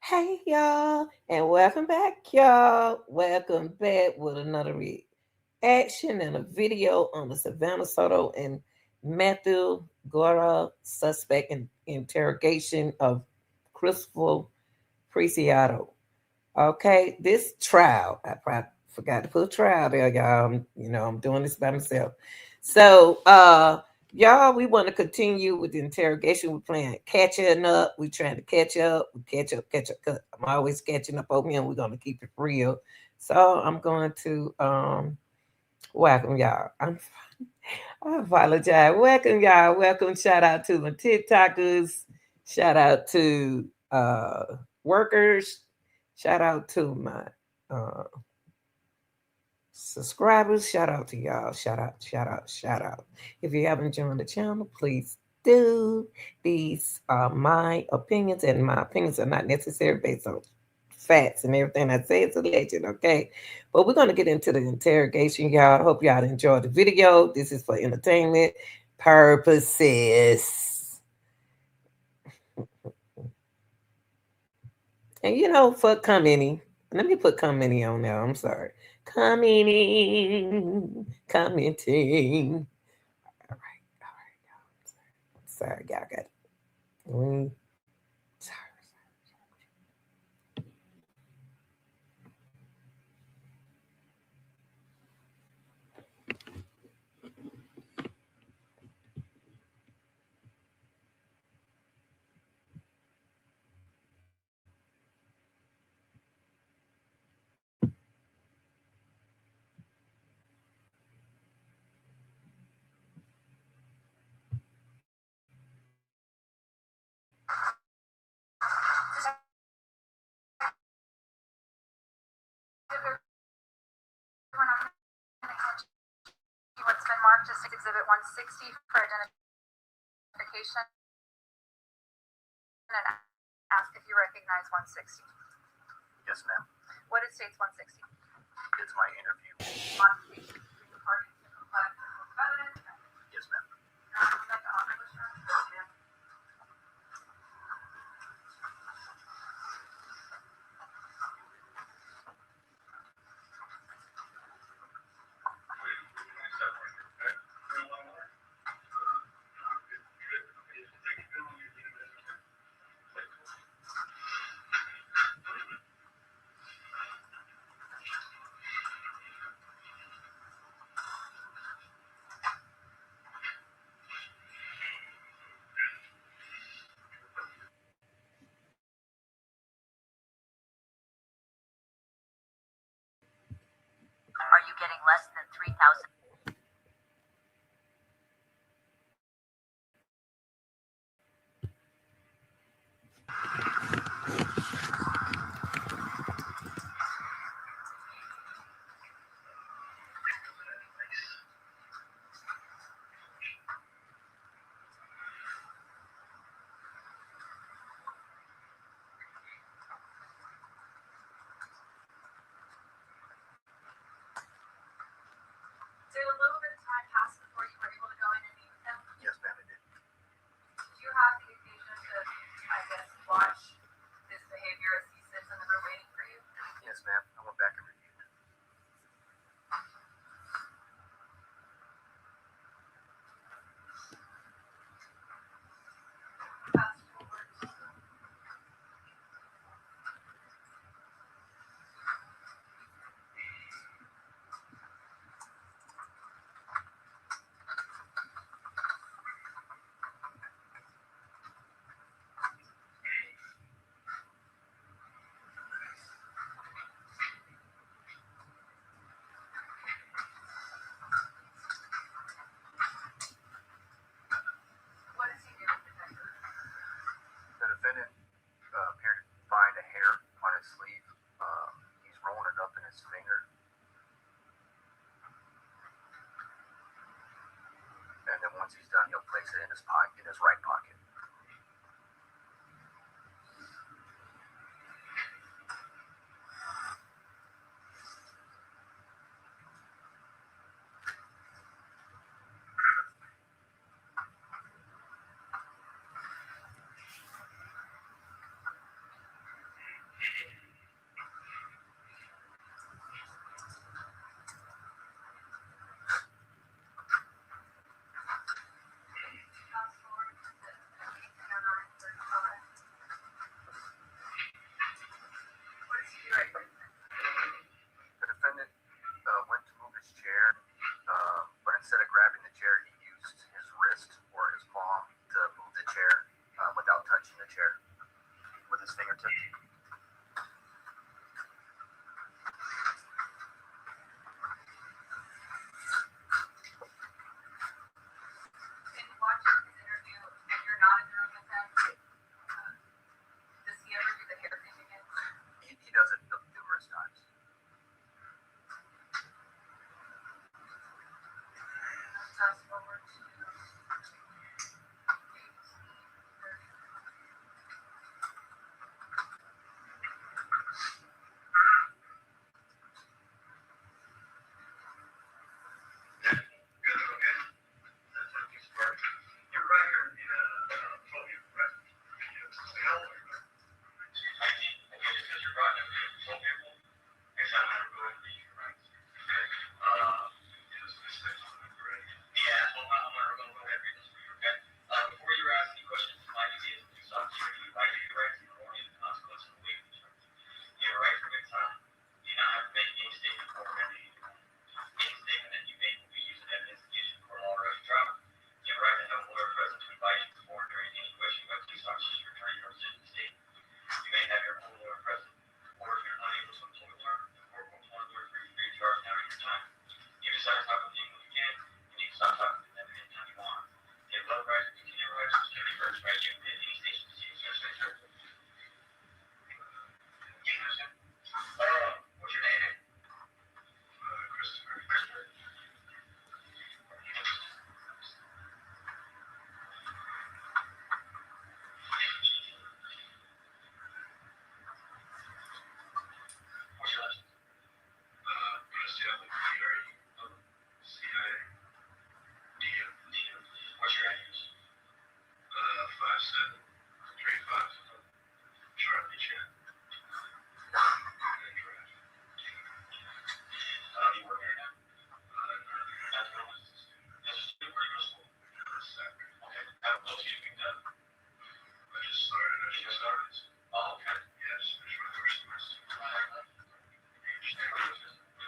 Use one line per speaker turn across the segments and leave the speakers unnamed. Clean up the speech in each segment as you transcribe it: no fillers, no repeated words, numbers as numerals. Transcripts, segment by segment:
Hey y'all, and welcome back, y'all. Welcome back with another reaction and a video on the Savannah Soto and Mathew Guerra suspect in interrogation of Christopher Preciado. Okay, this trial, I probably forgot to put trial there, y'all. I'm doing this by myself. So, y'all, we want to continue with the interrogation. We're playing catching up. We're trying to catch up. We catch up, catch up. 'Cause I'm always catching up over here, and we're going to keep it real. So, I'm going to welcome y'all. I apologize. Welcome, y'all. Welcome. Shout out to my TikTokers. Shout out to workers. Shout out to my uh, subscribers. Shout out to y'all. Shout out, shout out, shout out. If you haven't joined the channel, please do. These are my opinions, and my opinions are not necessarily based on facts, and everything I say is a legend, okay? But we're going to get into the interrogation, y'all. Hope y'all enjoyed the video. This is for entertainment purposes. And for commenting, let me put commenting on there. I'm sorry. Commenting. All right, all right, y'all. Sorry, y'all got it. Sorry.
What's been marked as Exhibit 160 for identification and ask if you recognize 160.
Yes, ma'am.
What is states 160?
It's my interview.
Modification between the parties to comply with the rules of evidence.
Yes, ma'am.
Are you getting less than 3,000? Did a little bit of time pass before you were able to go in and meet with him?
Yes, ma'am, I did.
Did you have the occasion to, I guess, watch his behavior as he sits in the room waiting for you?
Yes, ma'am. I went back and reviewed.
Fast forward. What is he doing, detective?
The defendant appeared to find a hair on his sleeve. He's rolling it up in his finger. And then once he's done, he'll place it in his pocket, in his right pocket. touching the chair with his fingertip.
In watching his interview, and you're not in the room with him, does he ever do the hair thing again?
He does it numerous times.
Fast forward to 1830.
You're right here in Phobia, right? How old are you? 19. Okay, because you're right now in Phobia. Is that how we're going to be, right? Okay. Yeah, well, I'm going to go ahead and read this for you, okay? Before you ask any questions, my duty is to do something to you. I give you right to warn you the consequences of the way you determine. You have a right for good time. You do not have to make any statement or remedy you want. Any statement that you make will be used in evidence against you for a law or other trial. You have a right to have a lawyer present to advise you before and during any question about police officers or attorney representing the state. You may have your own lawyer present, or if you're unable to employ a lawyer, the court will appoint a lawyer for you free of charge now at your time. You decide to talk with him when you can, and you can stop talking with them at any time you want. You have no right to continue your rights, which can be purchased by you at any station to see such things. What's your name? Christopher. Christopher. What's your last name? Preciado, C-I-D-O. What's your address? 5735 Charlie Chan. You work here now? That's where was this? That's just where you go to school. Okay. How close do you pick up? I just started. You just started? Oh, okay. Yes, it's my first semester.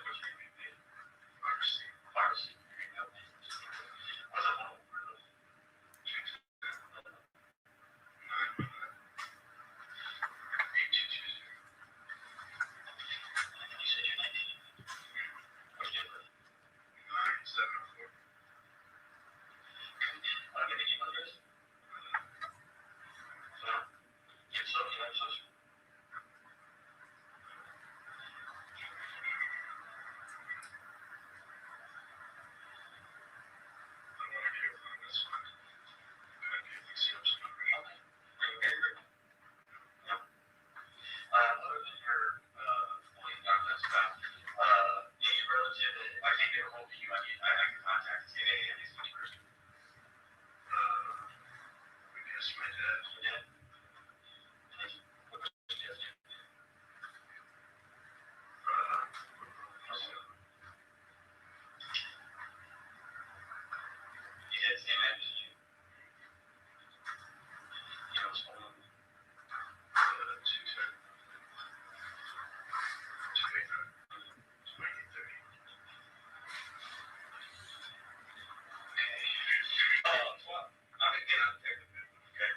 What's your GPA? Pharmacy. Pharmacy. There you go. What's up, home? You said you're 19. What's your birthday? 974. I'll give you email address. So, get social and social. I want to get on this one. I get these steps in already. Okay. Very good. Yep. Other than your fully documents about any relative, if I can't get a hold of you, I can contact you. Any of these things first. I guess my dad. Your dad? What was your dad's name? He had the same address as you. You know what's going on? 210. 2030. Okay. Well, I'm gonna get out there. Okay.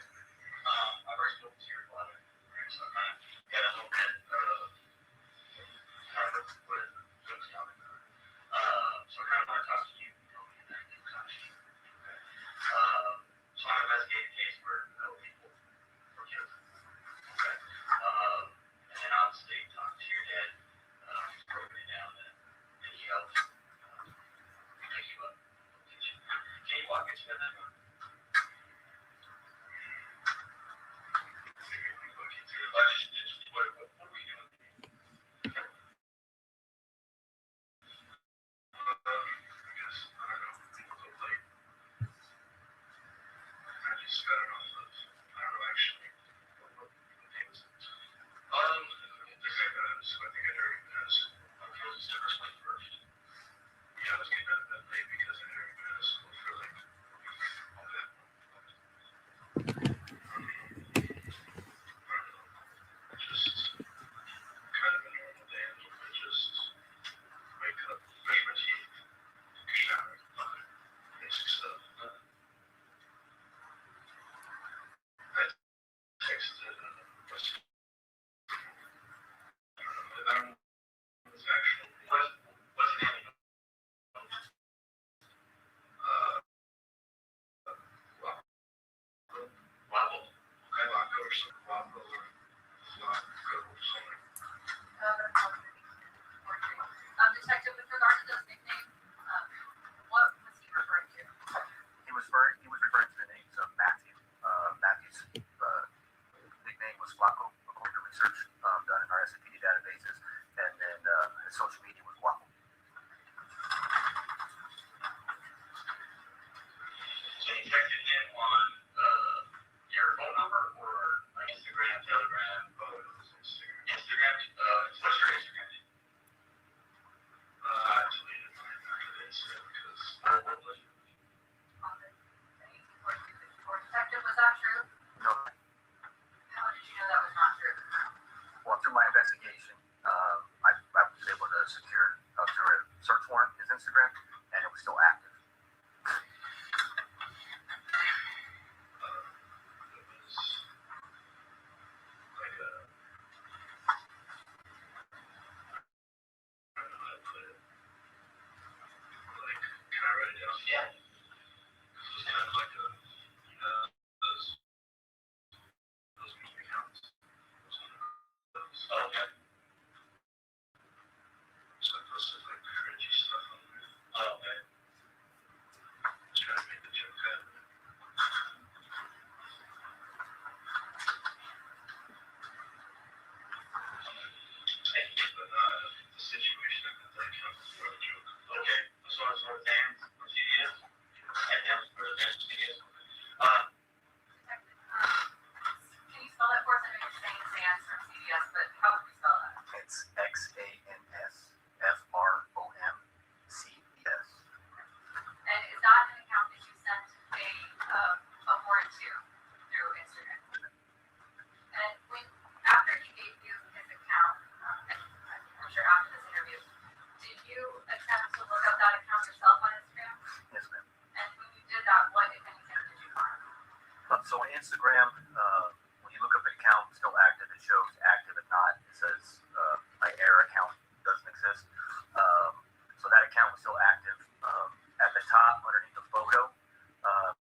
Instagram, when you look up an account still active, it shows active and not. It says my error account doesn't exist. So that account was still active. At the top, underneath the photo,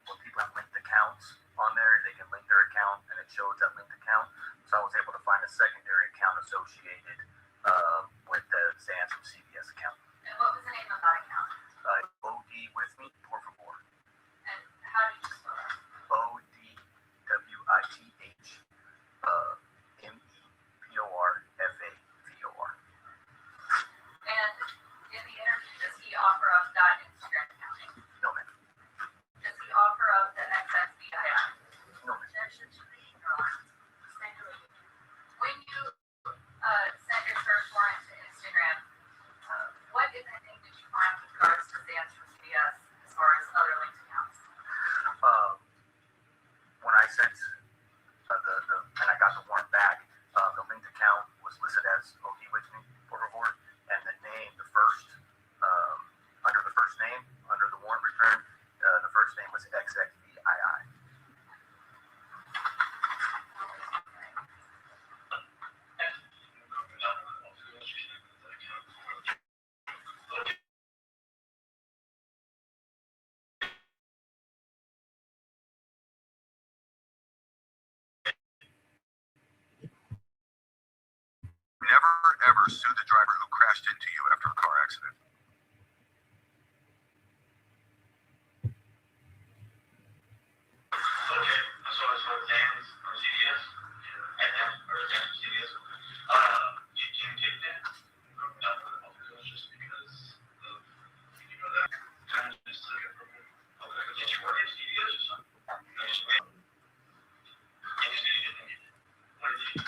when people have linked accounts on there, they can link their account and it shows that linked account. So I was able to find a secondary account associated with the Sans from CBS account.
And what was the name of that account?
OD with me, por favor.
And how did you spell that?
ODWITH MEPORFAVOR.
And in the interview, does he offer up that Instagram account?
No, ma'am.
Does he offer up the XXVII?
No, ma'am.
When you sent your search warrant to Instagram, what, if anything, did you find with regards to Sans from CBS as far as other linked accounts?
When I sent and I got the warrant back, the linked account was listed as OD with me, por favor, and the name, the first, under the first name, under the warrant return, the first name was XXVII. Never ever sue the driver who crashed into you after a car accident.
Okay, so as far as Sans from CBS, and them, or Sans from CBS, you can take that. Not for the public, just because of, that. Kind of just took it from me. Okay, did you work at CBS or something? No, just wait. And you said you didn't get it. What did you do?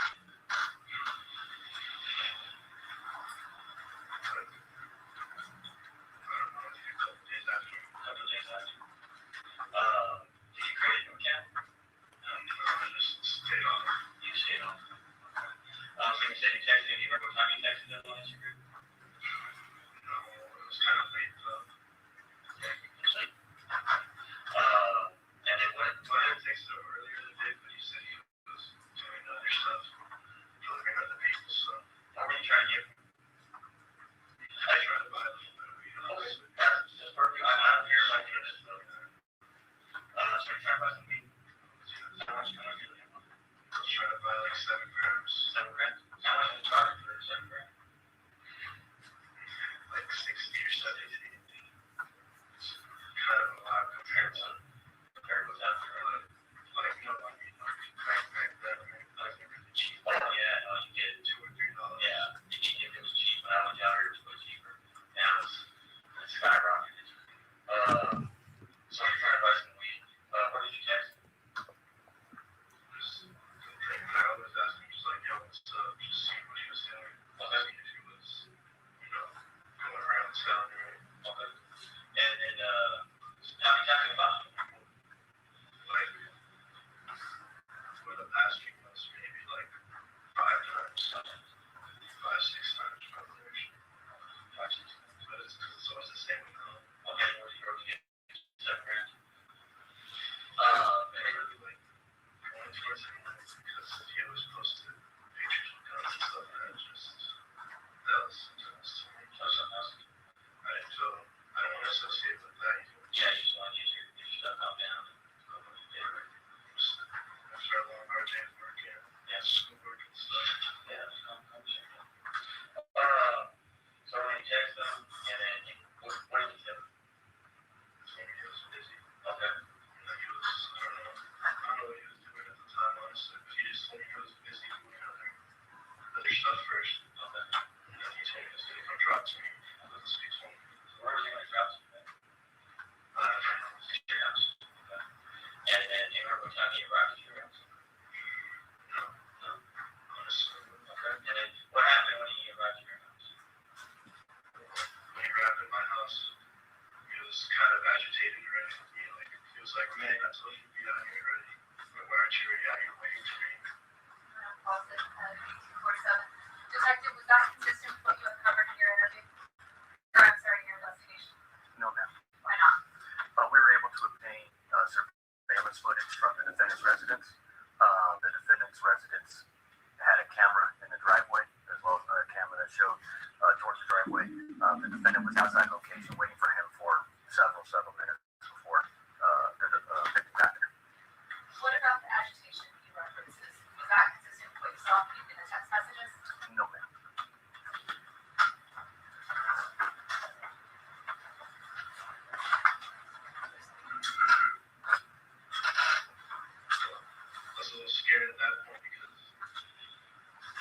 scared at that point because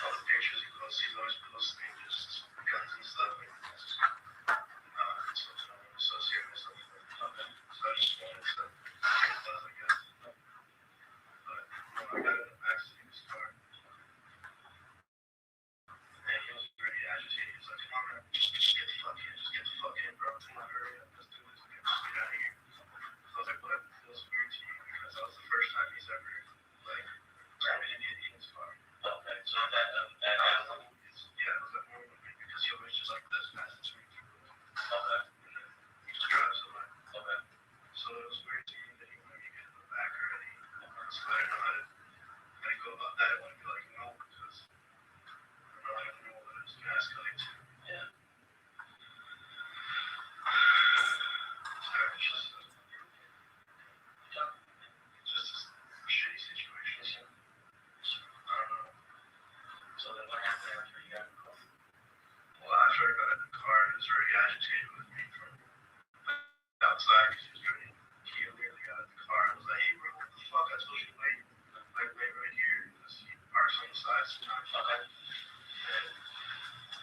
all the pictures he posts, he's always posting just guns and stuff. Like, it's something I want to associate myself with. So I just wanted to get it done, I guess. But I got in the backseat of his car. And he was pretty agitated. He was like, come on, man, just get the fuck in, bro. Come on, hurry up, let's do this. Get out of here. So I was like, what feels weird to you? Because that was the first time he's ever, like, grabbed an idiot in his car.
Okay, so that
Yeah, it was like normal because he always just like this fast and swing through it.
okay,
And then he just drives away.
okay.
So it was weird to me that he wanted me to get in the back already. So I didn't know how to go about that. I didn't want to be like, no, because I don't know what it was going to escalate to.
Yeah.
Sorry, it's just a shitty situation. I don't know.
So then what happened after you got in the car?
Well, after I got in the car, he was very agitated with me from outside because he was trying to heel nearly got in the car. I was like, hey, bro, what the fuck? I told you to wait. Like, wait right here because he parks on the side sometimes.
Okay.
And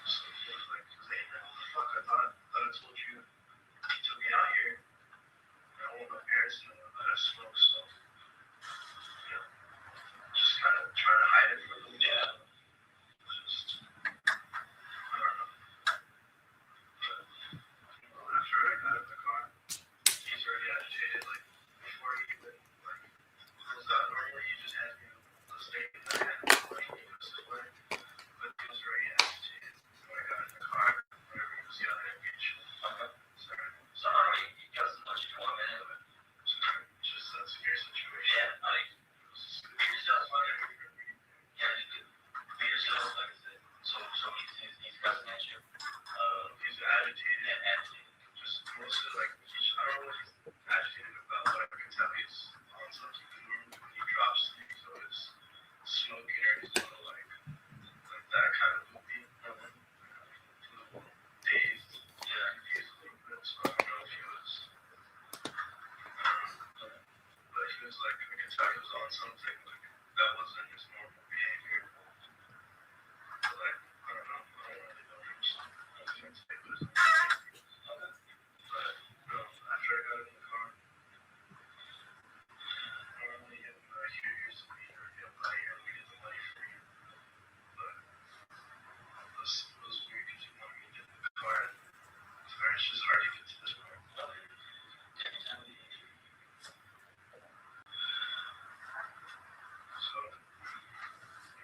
so he was like, hey, man, what the fuck? I thought I told you he took me out here. And I want my parents to know that I smoke, so, you know, just kind of trying to hide it from them.
Yeah.
Just, I don't know. But, after I got in the car, he's already agitated, like, before he even, like, closed out. Normally, he just has me the steak in the hand, like, he goes his way. But he was already agitated when I got in the car, whenever he was yelling at me and shit.
Okay.
Sorry.
So I don't know, you got as much as you want into it.
Sorry. It's just a scary situation.
Yeah, I mean,
It was just funny.
yeah, you could be yourself, like I said. So he's cussing at you.
He's agitated.
And agitated.
Just mostly like, I don't know what he's agitated about, but I can tell he's on something when he drops things, so it's smoking or he's a little like that kind of loopy. A little dazed. Yeah, confused a little bit, so I don't know if he was, but he was like, I could tell he was on something, like, that wasn't his normal behavior. But like, I don't know, I don't really know him, so I can't say what his normal behavior is. But no, after I got in the car, normally if here used to be, or if we get the money for you. But it was weird because he wanted me to get in the car, and it's just hard to get to this part. So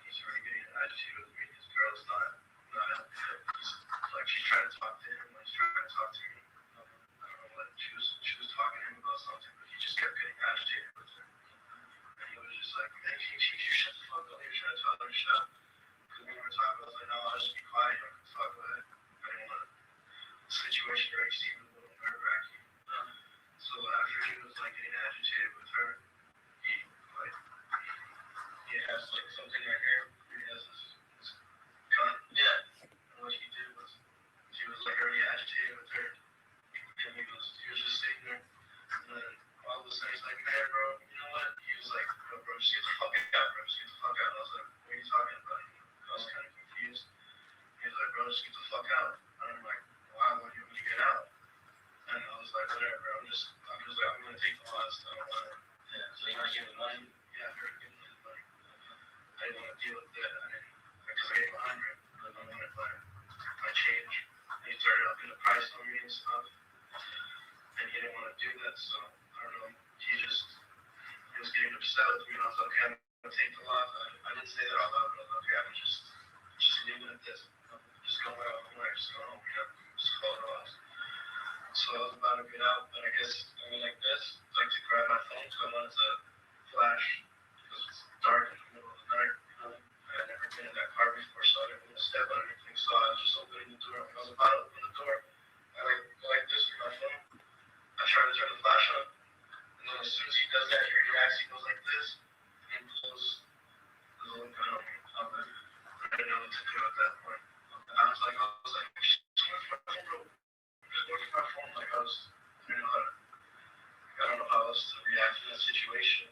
he's already getting agitated with me. His girl's not helping him. He's like, she's trying to talk to him, like he's trying to talk to me. I don't know what she was talking to him about something, but he just kept getting agitated with her. And he was just like, man, you shut the fuck up. You're trying to tell her to shut. Because we were talking, I was like, no, I'll just be quiet. You can talk with it. I didn't want the situation already seemed a little nerve-wracking. So after he was like getting agitated with her, he has like something right here. He has this gun. Yeah. And what he did was he was like already agitated with her. And he was just sitting there. And then all of a sudden he's like, man, bro, you know what? He was like, bro, just get the fuck out, bro. Just get the fuck out. And I was like, what are you talking about? I was kind of confused. He was like, bro, just get the fuck out. And I'm like, why would you want me to get out? And I was like, whatever, bro. I'm just like, I'm gonna take the loss. I don't want to.
Yeah, so you're gonna give him money?
Yeah, I'm gonna give him the money. I didn't want to deal with that. Because I gave him 100, but I wanted my change. And he started upping the price on me and stuff. And he didn't want to do that, so I don't know. He was getting upset with me, and I was like, okay, I'm gonna take the loss. I didn't say that out loud, but I was like, okay, I'm just leave it at this. Just go my own way, just go home, just call it off. So I was about to get out, but I guess I went like this, like to grab my phone, so I wanted to flash, because it's dark in the middle of the night. I had never been in that car before, so I didn't want to step on anything, so I was just opening the door. When I was about to open the door, I go like this with my phone. I try to turn the flash on, and then as soon as he does that, he reacts, he goes like this, and he blows the little gun on me. I didn't know what to do at that point. I was like, just went for my phone, bro. Just went for my phone, like I don't know how else to react to that situation.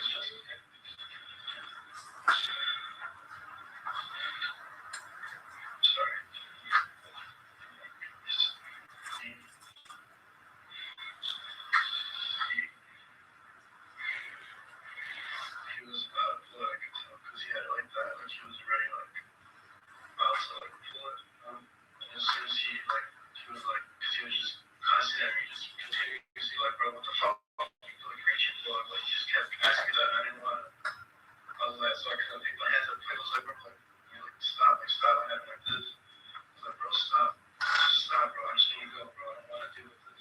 it's just okay. Sorry. He was about to pull it, I could tell, because he had it like that, like he was already like about to like pull it. And as soon as he was like, because he was just constantly at me, just continuously like, bro, what the fuck? Like reaching for it, but he just kept asking me that, and I didn't want to. I was like, so I kind of picked my hands up, I was like, bro, like, you know, like stop, I had it like this. I was like, bro, stop, just stop, bro, I'm just gonna go, bro, I don't want to deal with this.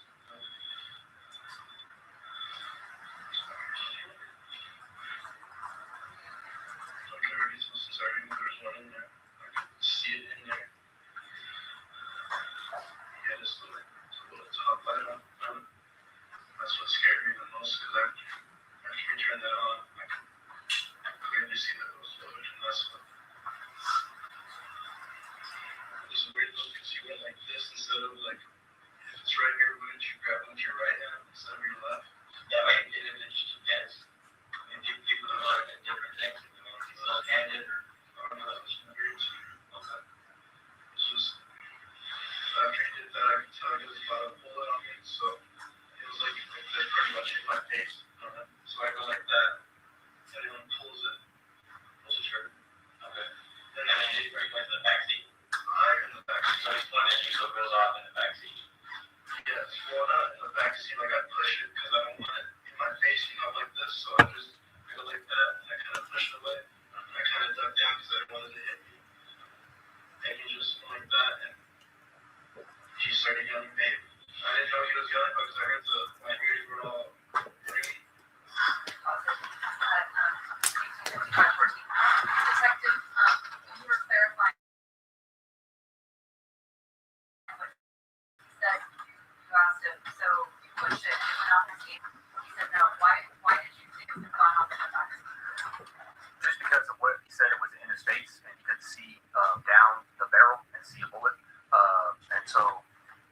Like I already told since I already knew there was one in there. I could see it in there. He had this little top light on. That's what scared me the most because after we turned that on, I could clearly see that it was loaded, and that's what. This is weird though because he went like this instead of like, if it's right here, wouldn't you grab with your right hand instead of your left? Yeah, like it just depends. And people do like different things. He's left-handed or that was weird too. Okay. It's just after he did that, I could tell he was about to pull it on me, so it was like they pretty much hit my face. So I go like that. Anyone pulls the trigger. Okay. And then he brings like the back seat. I'm in the back seat. So he's pointing at you, so it goes off in the back seat. Yes, well not in the back seat, like I push it because I don't want it in my face, like this. So I go like that and I kind of push it away. And I kind of duck down because I didn't want it to hit me. And he just went like that and he started yelling, babe. I didn't know he was yelling because I heard my ears were all ringing.
Detective, when you were clarifying what he said, you asked him, so you pushed it and it went off his seat. He said no. Why did you think it would have gone off in the back seat?
Just because of what he said, it was in his face, and he could see down the barrel and see a bullet. And so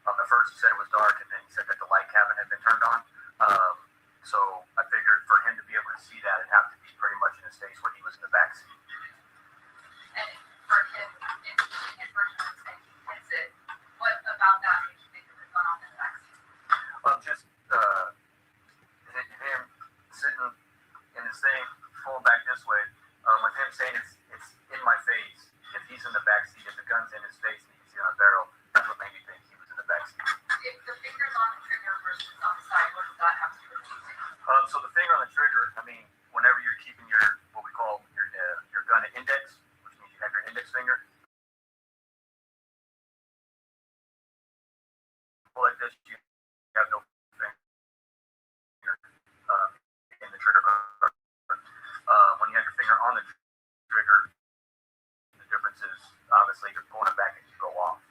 at first he said it was dark, and then he said that the light cabin had been turned on. So I figured for him to be able to see that, it'd have to be pretty much in his face when he was in the back seat.
And for him, in his version of saying he hits it, what about that made you think it would have gone off in the back seat?
Just him sitting in his thing, pulling back this way, with him saying it's in my face. If he's in the back seat, if the gun's in his face and you can see on the barrel, that's what made me think he was in the back seat.
If the finger's on the trigger versus on the side, what does that have to do with anything?
So the finger on the trigger, I mean, whenever you're keeping what we call your gun at index, which means you have your index finger, like this, you have no finger in the trigger. When you have your finger on the trigger, the difference is obviously you're pulling it back and you go off.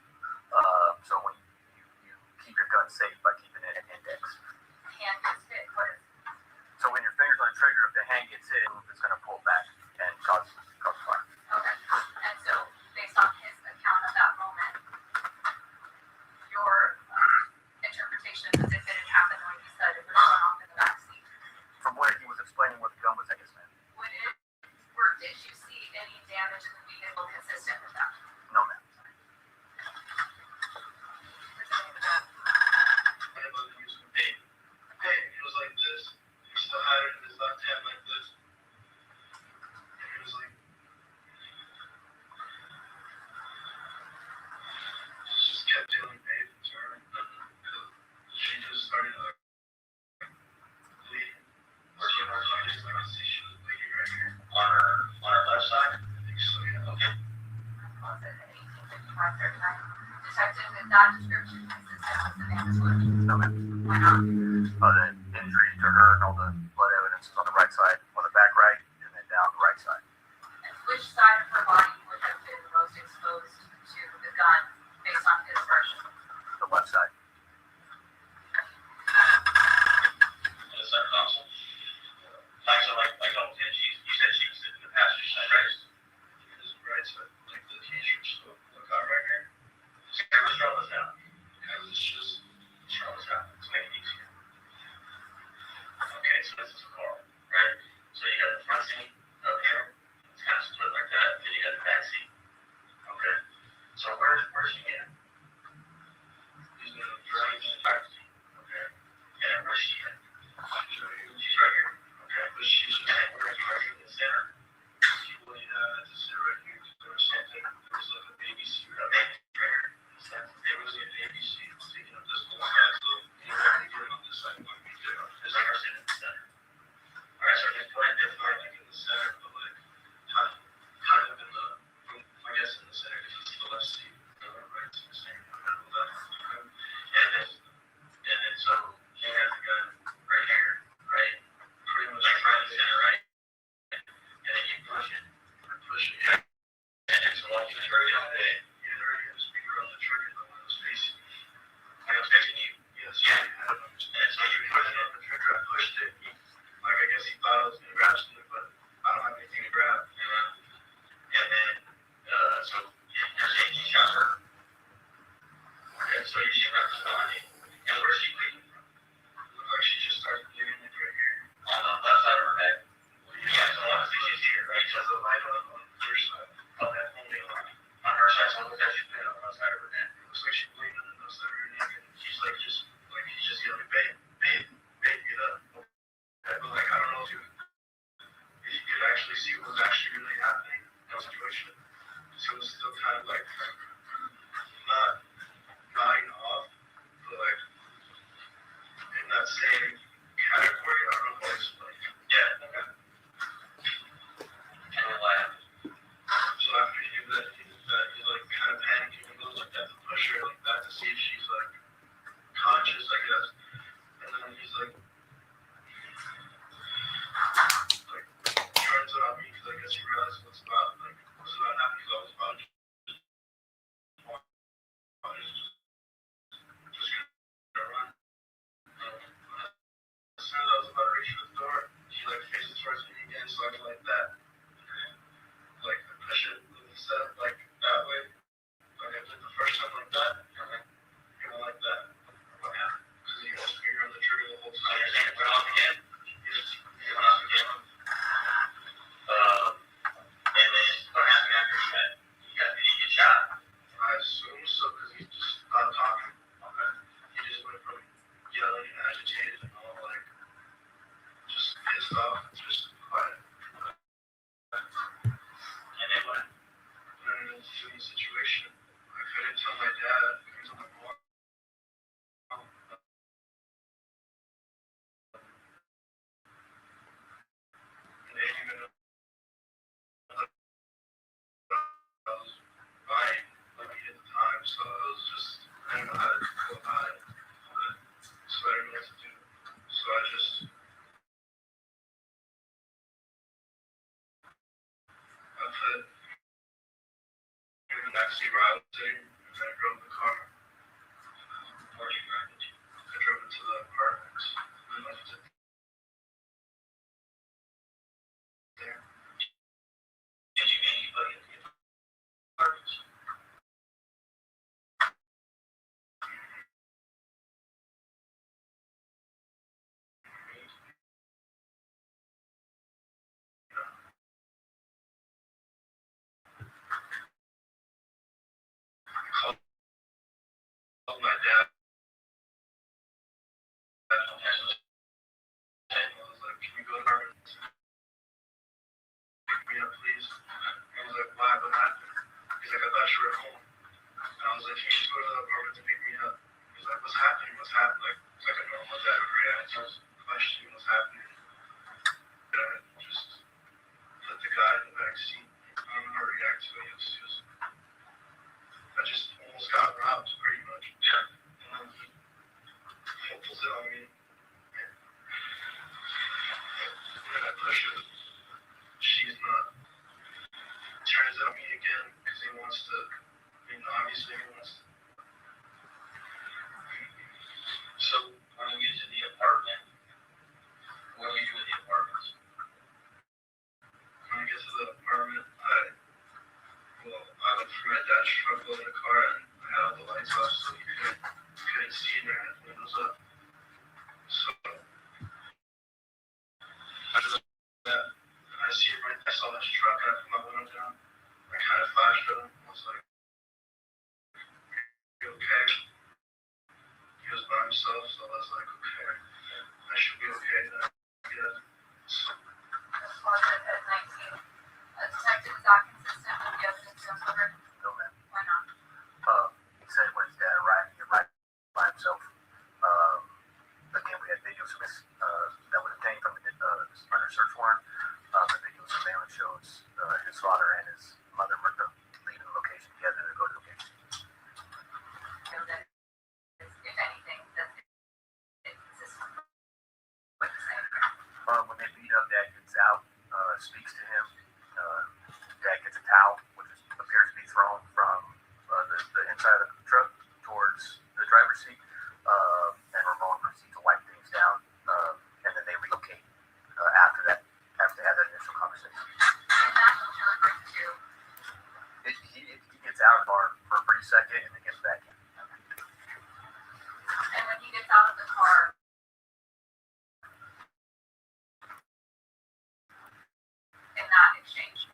So when you keep your gun safe by keeping it at index.
Hand gets hit, what is it?
So when your finger's on the trigger, if the hand gets hit, it's going to pull back and cause fire.
Okay. And so, based on his account of that moment, your interpretation is as if it had happened when he said it was going off in the back seat.
From where he was explaining what the gun was, I guess, man.
Did you see any damage in the vehicle consistent with that?
No, man.
Hey, he was like this. He still had it in his left hand like this. And he was like, just kept dealing, babe, to her. She just started like bleeding. She was bleeding right here. On her left side? I think so, yeah. Okay.
Detective, is that description consistent with Savannah's wound?
No, man.
Why not?
The injury to her and all the blood evidence is on the right side, on the back right, and then down the right side.
And which side of her body would have been most exposed to the gun based on his version?
The left side.
The center console. Actually, like I told you said she was sitting in the passenger side, right? This is right side, like the t-shirt. So look out right here. Camera's rolling down. Because it's just rolling down. It's making it easier. Okay, so could actually see what was actually really happening in the situation. So it was still kind of like not nodding off, but like in that same category. I don't know how to explain. Yeah. Okay. And then laugh. So after he did that, he's like kind of panicking and goes like that to push her like that to see if she's like conscious, I guess. And then he's like turns it on me because I guess he realizes what's about happening. He's always about just gonna run. As soon as I was about to reach for the door, she like faces towards me again, so I can like that. Like push it instead of like that way. Like I did the first time like that. You know, like that. What happened? Because he was finger on the trigger the whole time. So you're saying it went off again? Yes, it went off again. And then what happened after did he get shot? I assume so, because he just stopped talking. Okay. He just went from yelling and agitated and all like just pissed off and just quiet. And then what? And then in the situation, I couldn't tell my dad, I couldn't tell my mom. And they didn't even know that I was buying like at the time, so it was just, I didn't know how to go about it. So I didn't know what to do. So I just, I put in the backseat where I was sitting, and then I drove the car. Where did you drive it to? I drove it to the apartments, and left it there. Did you meet anybody at the apartments? I called my dad. I was like, can you go to the apartments? Pick me up, please. I was like, why? What happened? He's like, I thought you were at home. And I was like, can you just go to the apartment to pick me up? He's like, what's happening? What's happening? Like, it's like a normal dad would react. Just question what's happening. And I just put the guy in the back seat. I don't know how to react to it. It was just, I just almost got robbed, pretty much. Yeah. And then he pulls it on me. And then I push it. She's not. Turns it on me again because he wants to, obviously he wants to. So when we get to the apartment, what do we do with the apartments? When we get to the apartment, I looked for my dad's truck in the car and I had all the lights off so you couldn't see and I had the windows up. So after that, I saw this truck and I put my window down. I kind of flashed at him. I was like, you okay? He was by himself, so I was like, okay, I should be okay then. Yeah. So,
Was it at 19? A detective is not consistent with the evidence uncovered?
No, man.
Why not?
He said when his dad arrived, he arrived by himself. Again, we had video surveillance that was obtained from the under search warrant. The video surveillance shows his father and his mother Martha leaving the location together to go to the location.
So that, if anything, that's inconsistent with what you're saying here.
When they beat up, Dad gets out, speaks to him. Dad gets a towel, which appears to be thrown from the inside of the truck towards the driver's seat. And Ramon proceeds to wipe things down, and then they relocate after that, after they have that initial conversation.
And that's what you're referring to.
He gets out of the car for a brief second and then gets back in.
And when he gets out of the car, in that exchange,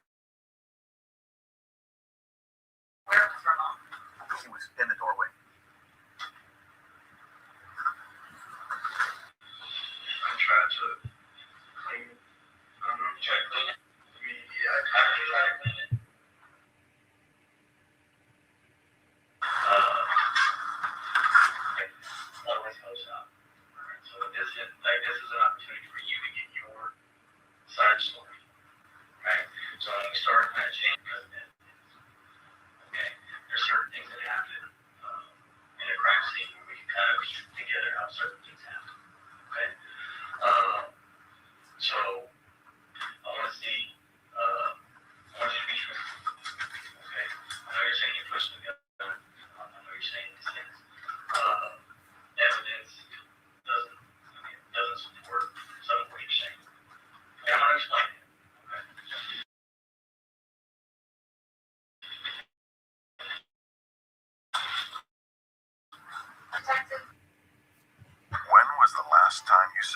where was Ramon?
He was in the doorway.
I tried to clean it. I don't know. You tried to clean it?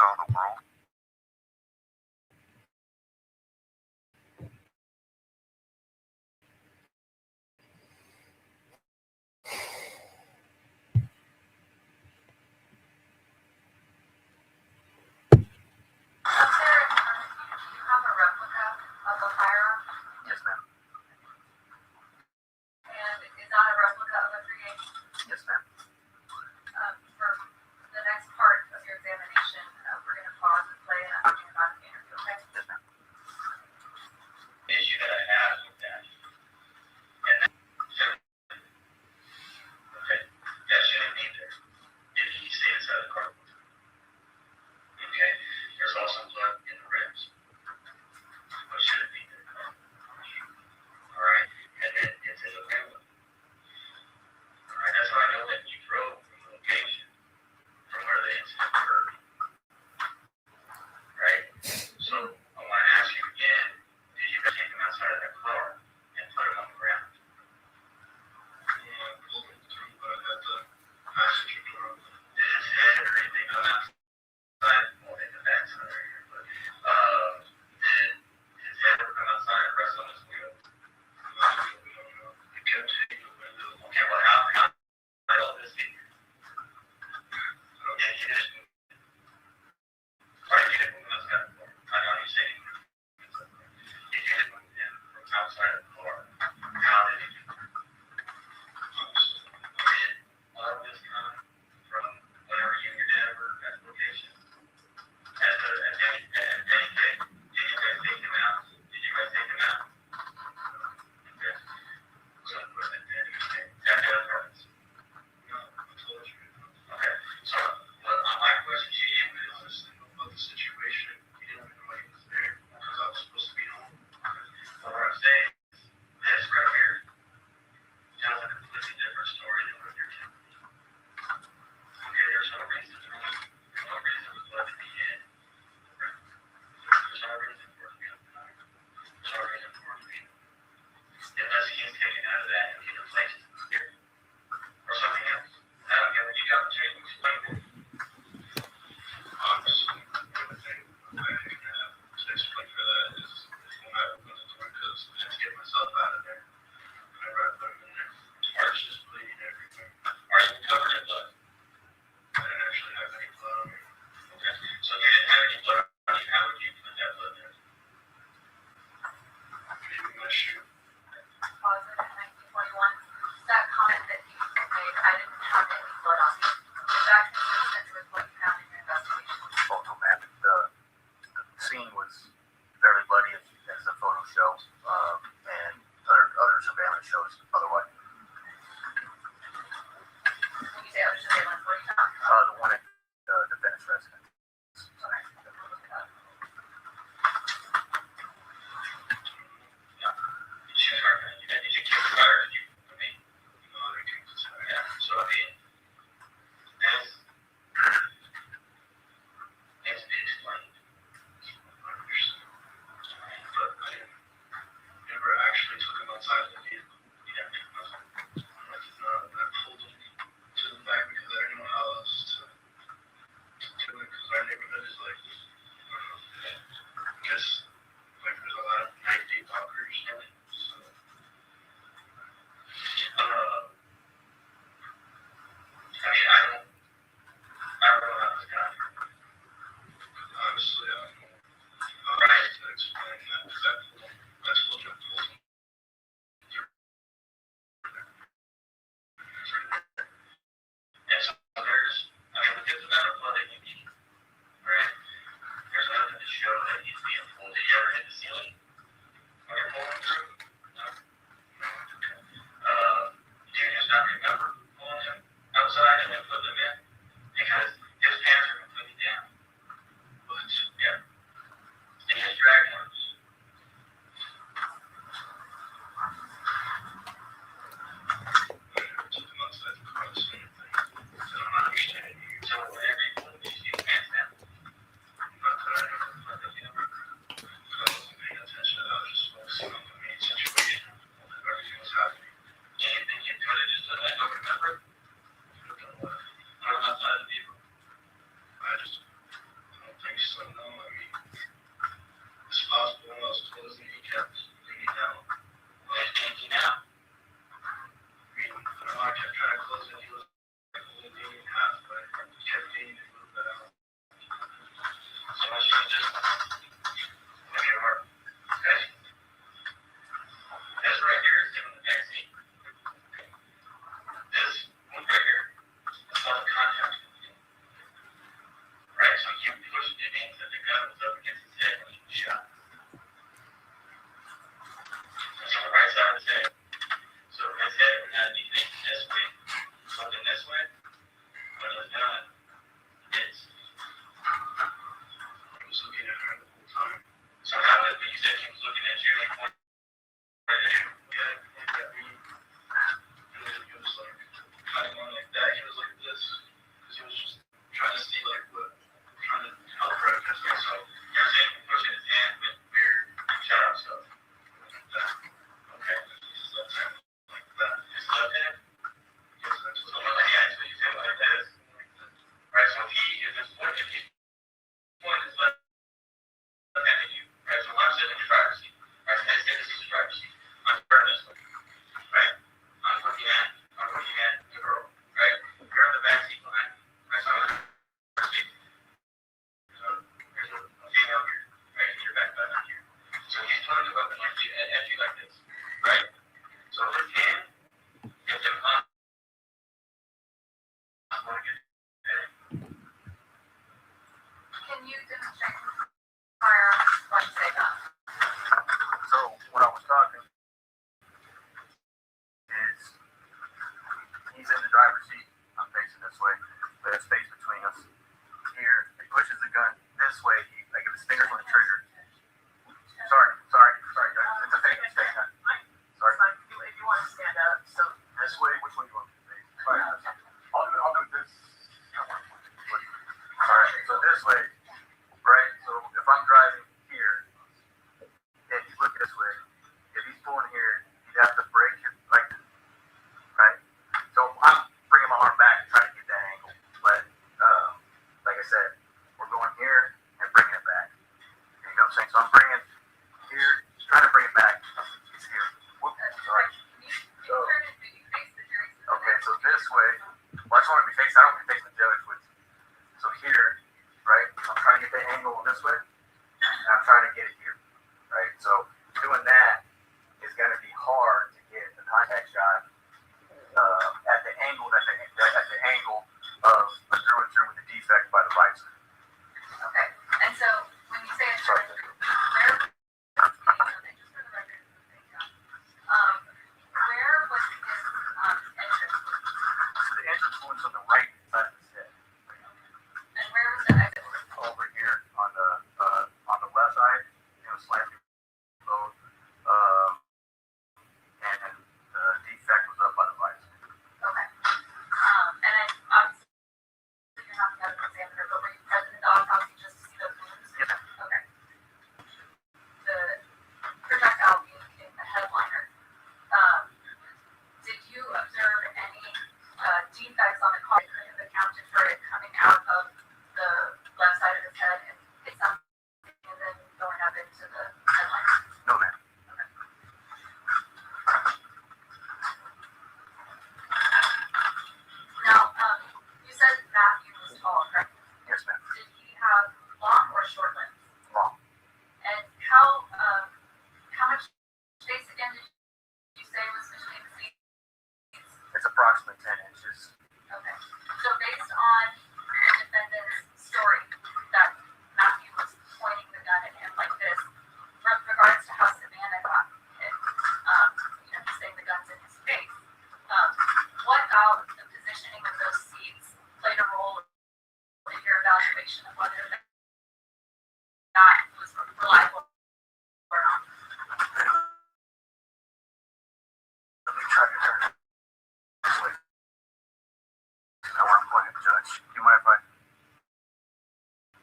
saw the world.
Sarah, do you have a replica of the firearm?
Yes, ma'am.
And is that a replica of a .38?
Yes, ma'am.
For the next part of your examination, we're going to pause
I want to point at the judge. Do you mind if I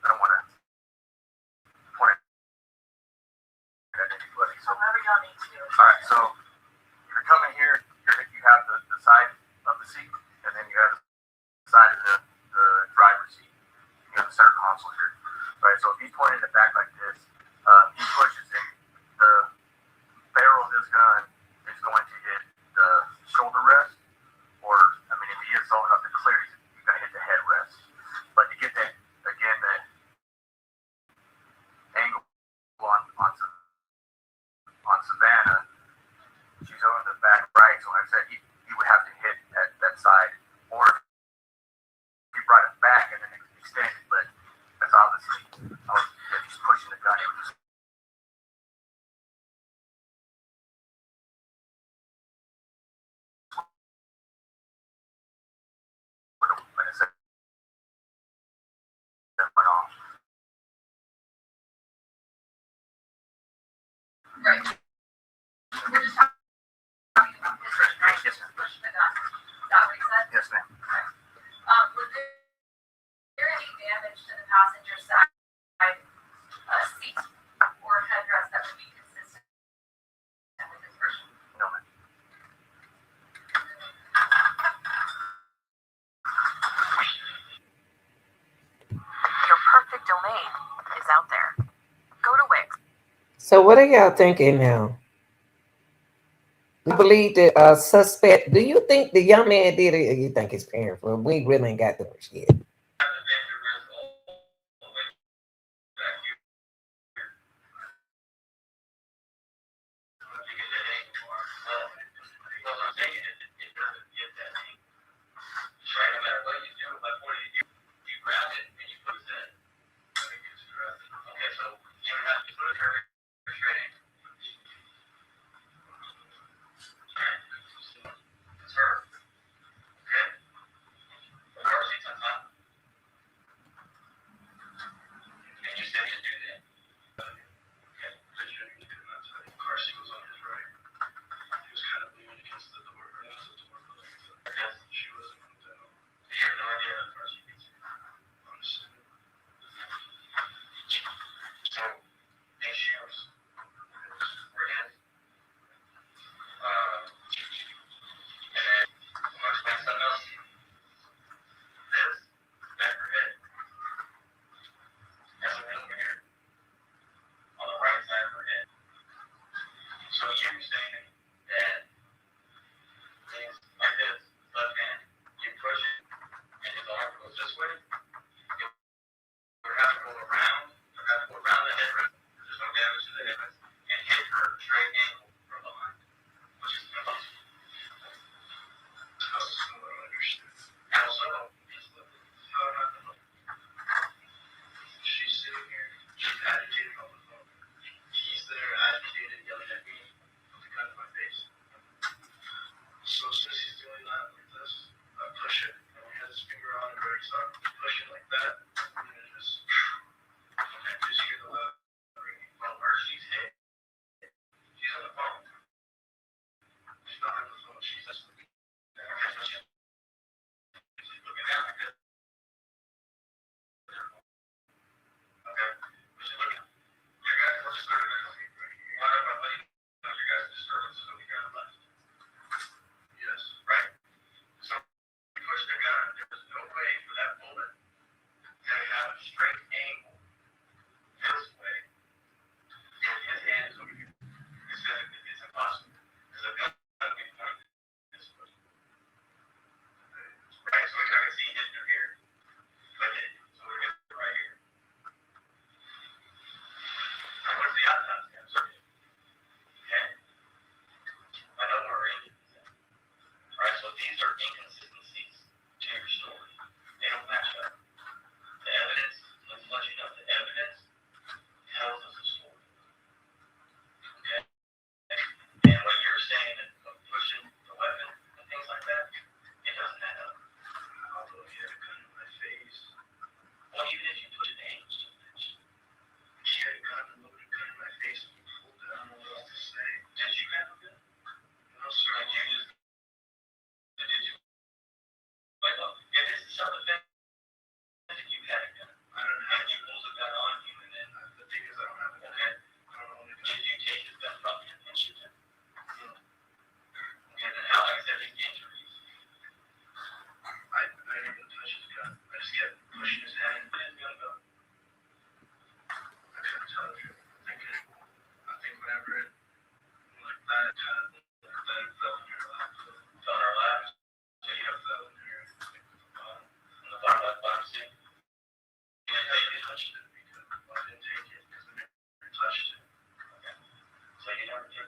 don't want to point at anybody. So
However y'all need to do it.
all right, so you're coming here, you have the side of the seat, and then you have the side of the driver's seat. You have the center console here. Right, so if he's pointing it back like this, he pushes it. The barrel of this gun is going to hit the shoulder rest, or, I mean, if he is tall enough to clear, he's going to hit the head rest. But to get that, again, that angle on Savannah, she's on the back right, so like I said, he would have to hit that side, or if he brought it back and then extend it, but that's obviously, if he's pushing the gun, it would just like I said, that went off.
Right. We're just talking about this right now.
Yes, ma'am.
Pushing the gun. Is that what he said?
Yes, ma'am.
Was there any damage to the passenger side seat or headrest that would be consistent with this version?
No, ma'am.
Your perfect domain is out there. Go to Wix.
So what are y'all thinking now? You believe the suspect? Do you think the young man did it, or you think his parents? Well, we really ain't got that much yet.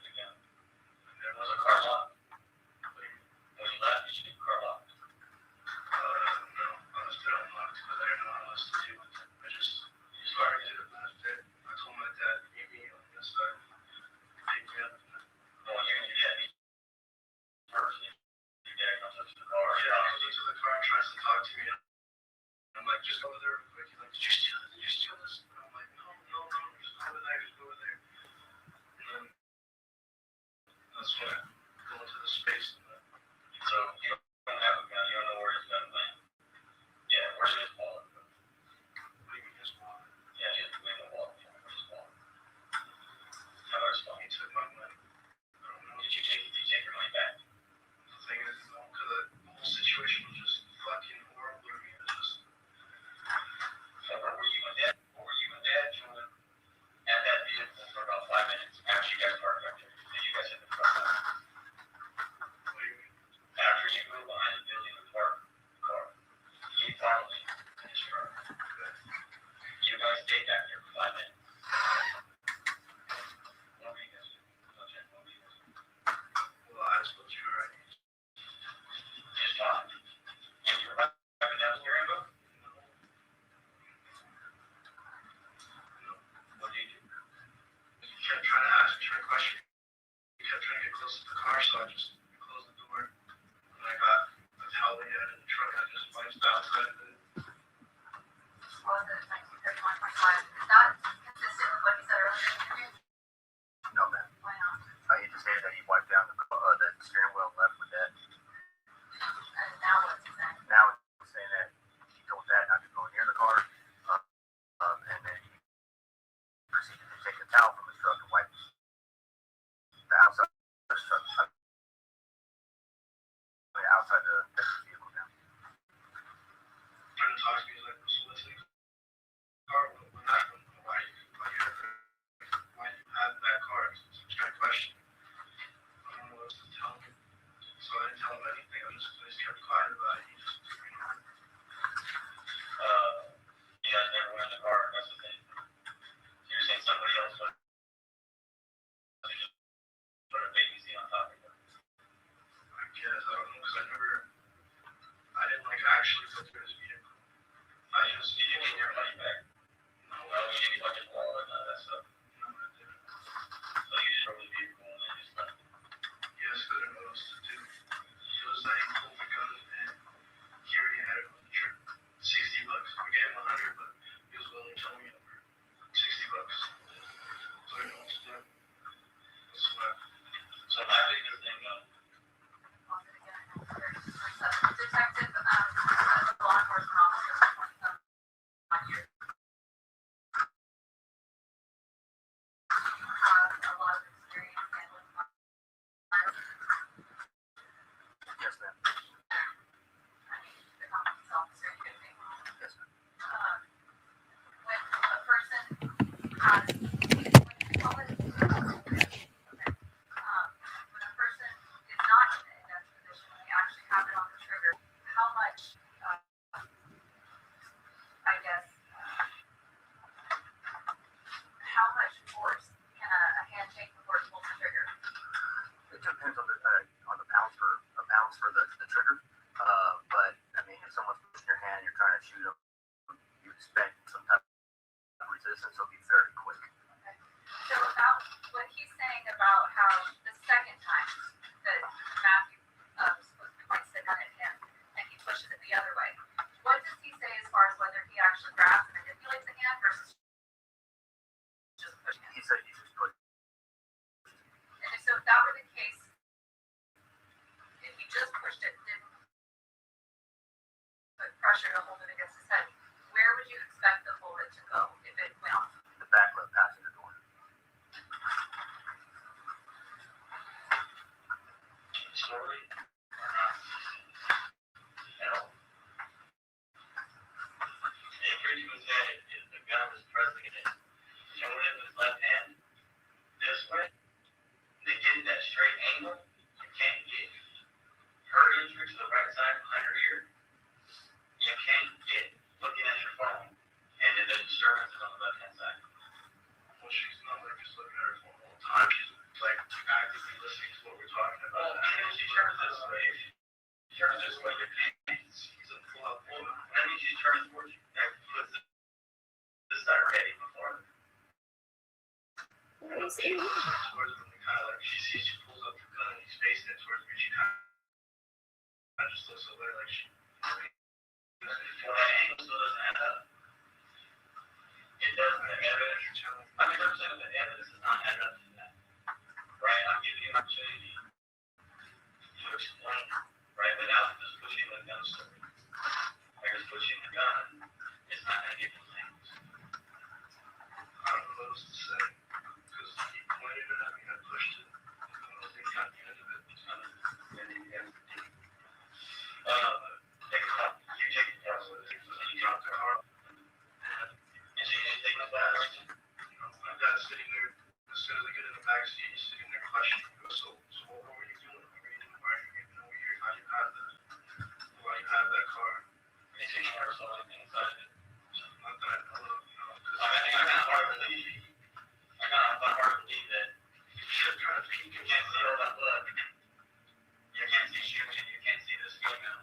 left again. There was a car lot. When you left, you should leave the car locked. No, I was still unlocked because I didn't know what else to do with it. I just started to left it. I told my dad to meet me on this side. Pick me up. Oh, yeah, first. Your dad comes up to the car. Yeah, he comes up to the car and tries to talk to me. I'm like, just go over there real quick. He's like, did you steal this? Did you steal this? And I'm like, no, just go over there, just go over there. And then that's when I go into the space. So you don't have a gun, you don't know where his gun went. Yeah, where's his wallet? What do you mean his wallet? Yeah, he has a wallet. Where's his wallet? How about his phone? He took my money. I don't know. Did you take your money back? The thing is, because the whole situation was just fucking horrible to me. It was just. So what were you and Dad doing at that vehicle for about 5 minutes after you guys parked up there? Did you guys hit the front door? What do you mean? After you go behind the building and park the car, you followed me in his car. You guys stayed back there for 5 minutes. What were you guys doing? What were you guys doing? Well, I suppose you were right. Just talk. And you were driving down the steering wheel? What did you do? He kept trying to ask me a question. He kept trying to get close to the car, so I just closed the door. And I got a towel he had in the truck. I just wiped outside of it.
Was it 1931.5? Is that consistent with what he said earlier in the interview?
No, man.
Why not?
He just stated that he wiped down the steering wheel and left with that.
And now what's he saying?
Now he's saying that he told Dad not to go near the car, and then he proceeded to take a towel from his truck and wipe the outside of his truck. Outside the vehicle now.
Trying to talk to me, he's like, so let's leave the car. What happened? Why do you have that car? It's a straight question. I don't know what else to tell him. So I didn't tell him anything. I just kept quiet about it. He just, you guys never went in the car, that's the thing. You're saying somebody else would just put a baby seat on top of it. I guess, I don't know, because I didn't like actually go through his vehicle. Did you get your money back? No, you didn't touch his wallet, none of that stuff. No, I didn't. So you just drove the vehicle and then just left it? Yes, I didn't know what else to do. It was like, he pulled the gun and he already had it on the trip. $60. I gave him 100, but he was willing to tell me over $60. So I didn't know what to do. That's what. So my biggest thing,
Detective, law enforcement officer, Mathew. A lot of experience handling violence.
Yes, ma'am.
The police officer could be.
Yes, ma'am.
When a person has, what do you call it? Okay. When a person is not in an index position, when they actually have it on the trigger, how much, I guess, how much force can a hand take before it pulls the trigger?
It depends on the pounds for the trigger. But I mean, if someone's pushing your hand, you're trying to shoot them, you expect some type of resistance. It'll be very quick.
Okay. So about what he's saying about how the second time that Mathew supposedly points the gun at him and he pushes it the other way, what does he say as far as whether he actually grabs and manipulates the hand versus just pushing it?
He said he just put.
And so if that were the case, if he just pushed it, didn't put pressure to hold it against his head, where would you expect the bullet to go if it went off?
The back left passenger door.
She looks towards him, kind of like she pulls up the gun, he's facing it towards me. She kind of just looks away, like she. Well, that angle still doesn't add up. It doesn't. The evidence. I mean, I'm saying the evidence does not add up to that. Right? I'm giving you an opportunity to explain. Right? But now just pushing the gun story. Like just pushing the gun, it's not going to get the things. I don't know what else to say. Because he pointed it at me, I pushed it. I don't think I got the end of it. It's kind of getting against the team. Take a couple. You take the gas with it. You drop the car. And so you just take the gas. My dad's sitting there. As soon as I get in the back seat, he's sitting there questioning. He goes, so what were you doing? What were you doing? Why are you getting over here? How do you have that? Why do you have that car? Is he never saw anything inside it? Not that I know of, I think I got hard to believe. I got hard to believe that you can't see all that blood. You can't see shooting. You can't see this female.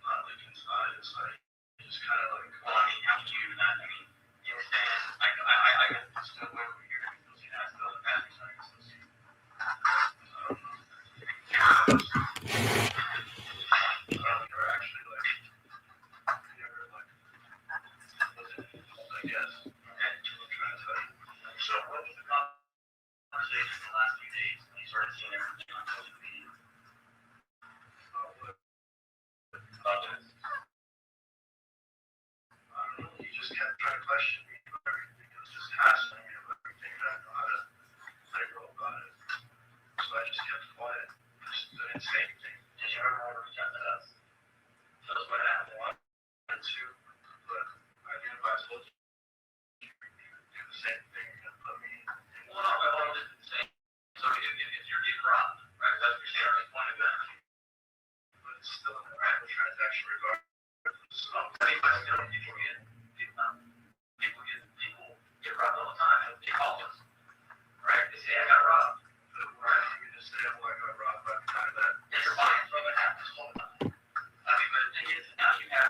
Not like inside. It's like just kind of like. Well, I mean, how can you not? I mean, you understand? I can still go over here. I can still see that. Still the passenger side. I can still see. Or actually like. Never like. I guess. Okay. I'm trying to tell you. So what was the conversation the last few days when you started seeing everything on social media? About this. I don't know. You just kept trying to question me about everything. It was just hassling me about everything. I didn't know how to let it go about it. So I just kept quiet. Just didn't say anything. Did you ever want to reach out to us? Tell us what happened. I wanted to, but I knew if I told you, you would do the same thing and put me in. Well, no, it's the same. So if you're getting robbed, right? That's what you're saying. Point of that. But it's still an random transaction regardless. Anybody still people get robbed all the time. They call us, right? They say I got robbed. Right? You just say, oh, I got robbed by the time that. It's fine. So it happens all the time. I mean, but the thing is, now you have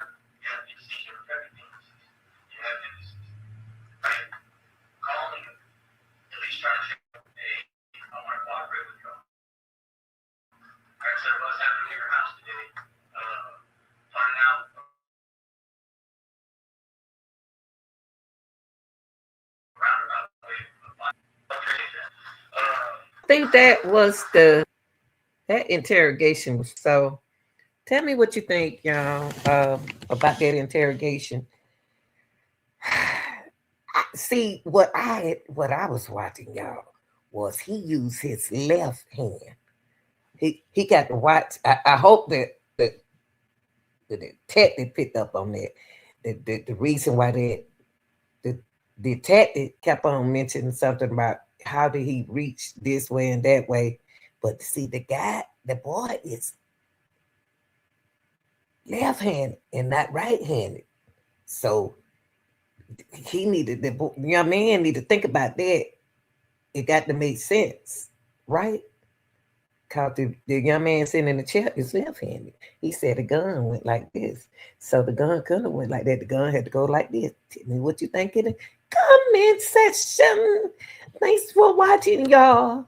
indecision of everything. You have indecision, right? Calling, at least trying to say, hey, I want to cooperate with you. Right? So what's happening in your house today? Finding out.
I think that interrogation was so. Tell me what you think, y'all, about that interrogation. See, what I was watching, y'all, was he used his left hand. He got to watch. I hope that the detective picked up on that. The reason why the detective kept on mentioning something about how did he reach this way and that way. But see, the boy is left-handed and not right-handed. So he needed the young man need to think about that. It got to make sense, right? Cause the young man sitting in the chair is left-handed. He said the gun went like this. So the gun couldn't have went like that. The gun had to go like this. Tell me what you think in the comment section. Thanks for watching, y'all.